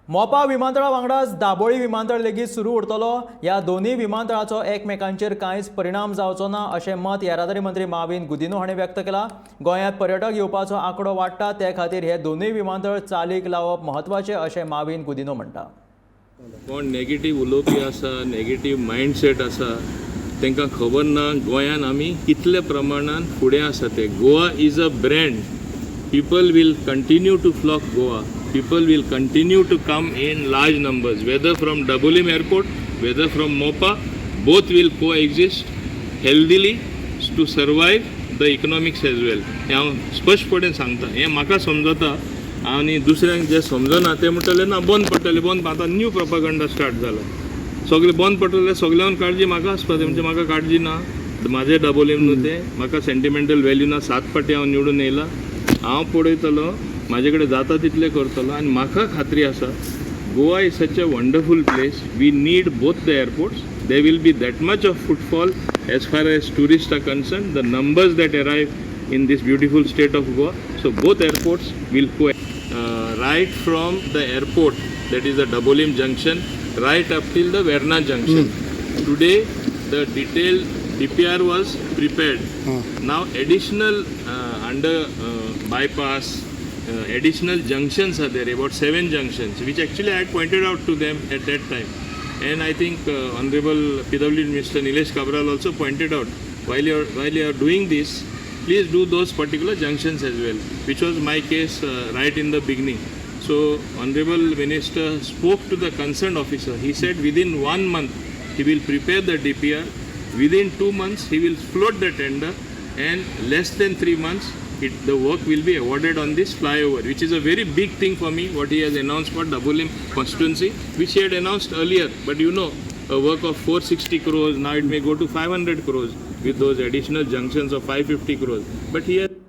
मोपा विमानतळा वांगडाच दाबोळी विमानतळ लेगीत सुरू उरतलो. ह्या दोन्ही विमानतळाचो एकमेकांचेर कांयच परिणाम जावचो ना अशें मत येरादारी मंत्री माविन गुदिनो हाणें व्यक्त केलां. गोंयांत पर्यटक येवपाचो आंकडो वाडटा ते खातीर हे दोनूय विमानतळ चालीक लावप म्हत्वाचें अशें माविन गुदिनो म्हणटा. कोण नेगेटीव उलोवपी आसा, नेगेटीव मायंडसेट आसा, तांकां खबर ना गोंयान आमी कितले प्रमाणान फुडें आसा ते. Goa is a brand. People will continue to flock Goa. People will continue to come in large numbers, whether from Goa Airport, whether from Mopa, both will coexist healthily to survive the economics as well. हे हांव स्पश्टपणे सांगता. हे म्हाका समजता आनी दुसऱ्यांक जे समजना ते म्हणटले ना बंद पडटले, बंद आतां न्यू प्रोपागंडा स्टार्ट जाला. सगळे बंद पडटले, सगळ्यांक काळजी म्हाका आसपाची, म्हणजे म्हाका काळजी ना. म्हाजे डबोलीम न्हू ते, म्हाका सेंटिमेंटल व्हॅल्यू ना. 7 फावटी हांव निवडून येयला. हांव पळयतलो, म्हाजे कडेन जाता तितले करतलो आनी म्हाका खात्री आसा Goa is such a wonderful place. We need both the airports. There will be that much of footfall as far as tourist are concern. The numbers that arrive in this beautiful state of Goa. So both airports will go right from the airport that is the Dabolim junction right up till the Verna junction. Today the detailed DPR was prepared. Now additional under bypass additional junctions are there, about 7 junctions, which actually I had pointed out to them at that time. And I think Honorable PW Mr. Nilesh Cabral also pointed out, while you are doing this, please do those particular junctions as well, which was my case right in the beginning. So Honorable Minister spoke to the concerned officer. He said within 1 month he will prepare the DPR. Within 2 months he will float the tender, and less than 3 months the work will be awarded on this flyover, which is a very big thing for me, what he has announced for Dabolim constituency, which he had announced earlier. But you know, a work of 460 crores, now it may go to 500 crores with those additional junctions of 550 crores. But he has